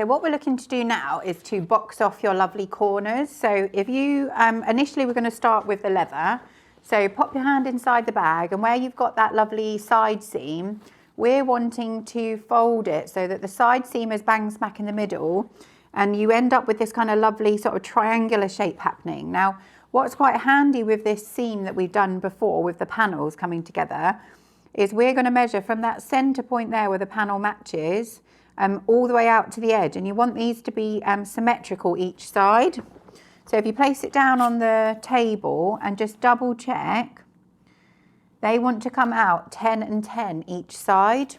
So what we're looking to do now is to box off your lovely corners. So if you, initially we're going to start with the leather. So pop your hand inside the bag, and where you've got that lovely side seam, we're wanting to fold it so that the side seam is bang smack in the middle, and you end up with this kind of lovely sort of triangular shape happening. Now, what's quite handy with this seam that we've done before with the panels coming together is we're going to measure from that center point there where the panel matches all the way out to the edge, and you want these to be symmetrical each side. So if you place it down on the table and just double check, they want to come out 10 and 10 each side.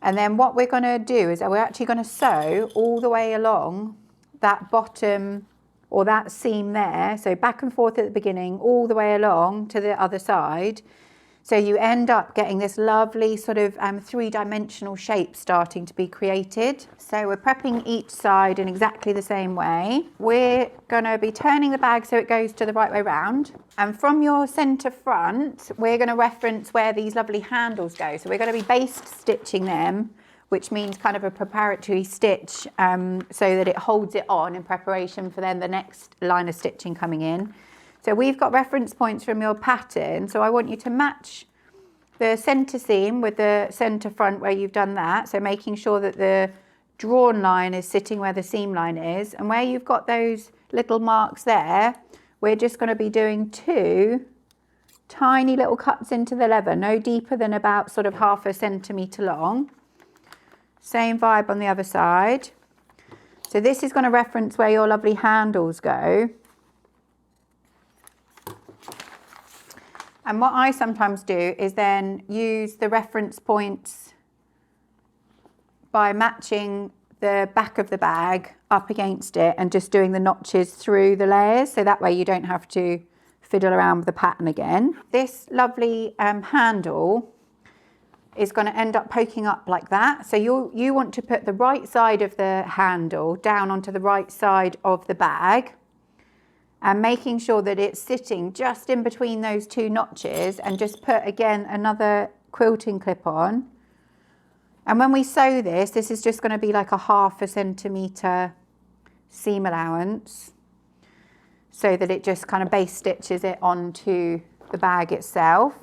And then what we're going to do is we're actually going to sew all the way along that bottom or that seam there. So back and forth at the beginning, all the way along to the other side. So you end up getting this lovely sort of three-dimensional shape starting to be created. So we're prepping each side in exactly the same way. We're going to be turning the bag so it goes to the right way round. And from your center front, we're going to reference where these lovely handles go. So we're going to be baste stitching them, which means kind of a preparatory stitch so that it holds it on in preparation for then the next line of stitching coming in. So we've got reference points from your pattern. So I want you to match the center seam with the center front where you've done that. So making sure that the drawn line is sitting where the seam line is. And where you've got those little marks there, we're just going to be doing 2 tiny little cuts into the leather, no deeper than about sort of 1/2 centimetre long. Same vibe on the other side. So this is going to reference where your lovely handles go. And what I sometimes do is then use the reference points by matching the back of the bag up against it and just doing the notches through the layers. So that way you don't have to fiddle around with the pattern again. This lovely handle is going to end up poking up like that. So you want to put the right side of the handle down onto the right side of the bag, and making sure that it's sitting just in between those 2 notches, and just put again another quilting clip on. And when we sew this is just going to be like a 1/2 centimetre seam allowance, so that it just kind of base stitches it onto the bag itself.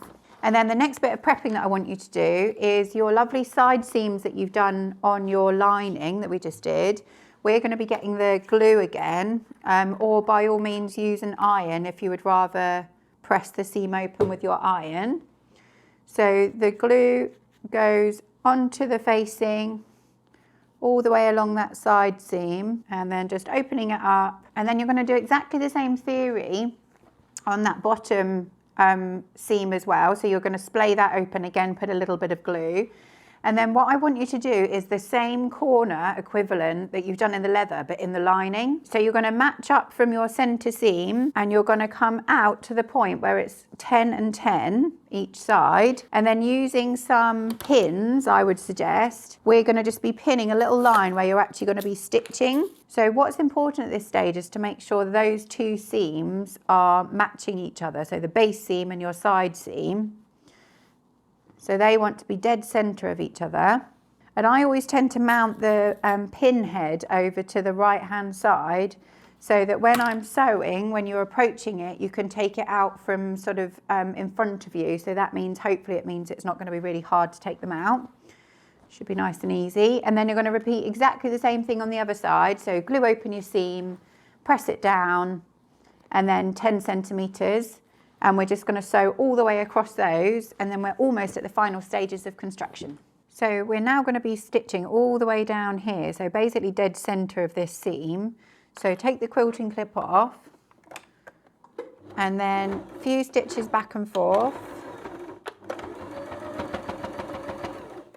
And then the next bit of prepping that I want you to do is your lovely side seams that you've done on your lining that we just did. We're going to be getting the glue again, or by all means use an iron if you would rather press the seam open with your iron. So the glue goes onto the facing all the way along that side seam, and then just opening it up. And then you're going to do exactly the same theory on that bottom seam as well. So you're going to splay that open again, put a little bit of glue. And then what I want you to do is the same corner equivalent that you've done in the leather, but in the lining. So you're going to match up from your center seam, and you're going to come out to the point where it's 10 and 10 each side. And then using some pins, I would suggest, we're going to just be pinning a little line where you're actually going to be stitching. So what's important at this stage is to make sure those 2 seams are matching each other. So the base seam and your side seam. So they want to be dead center of each other. And I always tend to mount the pin head over to the right hand side, so that when I'm sewing, when you're approaching it, you can take it out from sort of in front of you. So that means, hopefully it means it's not going to be really hard to take them out. Should be nice and easy. And then you're going to repeat exactly the same thing on the other side. So glue open your seam, press it down, and then 10 centimetres. And we're just going to sew all the way across those, and then we're almost at the final stages of construction. So we're now going to be stitching all the way down here, so basically dead center of this seam. So take the quilting clip off, and then a few stitches back and forth.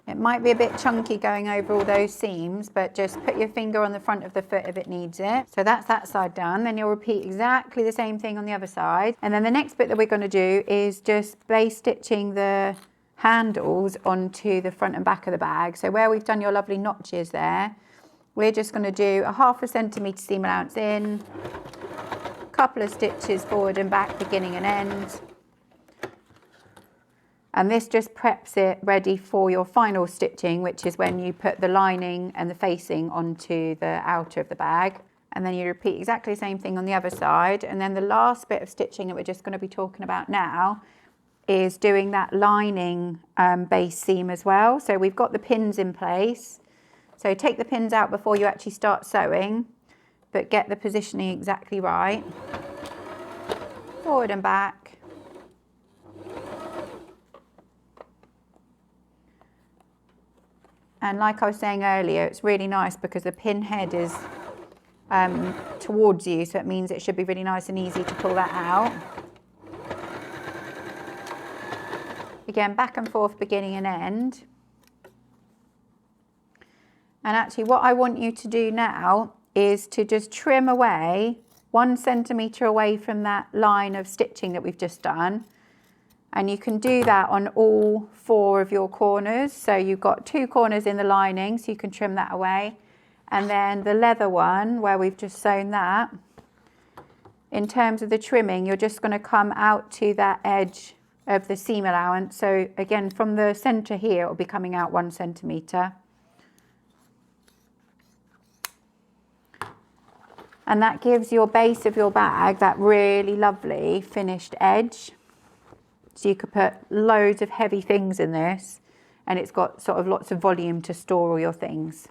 It might be a bit chunky going over all those seams, but just put your finger on the front of the foot if it needs it. So that's that side done. Then you'll repeat exactly the same thing on the other side. And then the next bit that we're going to do is just base stitching the handles onto the front and back of the bag. So where we've done your lovely notches there, we're just going to do a 1/2 centimetre seam allowance in, a couple of stitches forward and back, beginning and end. And this just preps it ready for your final stitching, which is when you put the lining and the facing onto the outer of the bag. And then you repeat exactly the same thing on the other side. And then the last bit of stitching that we're just going to be talking about now is doing that lining base seam as well. So we've got the pins in place. So take the pins out before you actually start sewing, but get the positioning exactly right. Forward and back. And like I was saying earlier, it's really nice because the pin head is towards you, so it means it should be really nice and easy to pull that out. Again, back and forth, beginning and end. And actually what I want you to do now is to just trim away 1 centimetre away from that line of stitching that we've just done. And you can do that on all 4 of your corners. So you've got 2 corners in the lining, so you can trim that away. And then the leather one, where we've just sewn that, in terms of the trimming, you're just going to come out to that edge of the seam allowance. So again, from the centre here, it will be coming out 1 centimetre. And that gives your base of your bag that really lovely finished edge. So you could put loads of heavy things in this, and it's got sort of lots of volume to store all your things.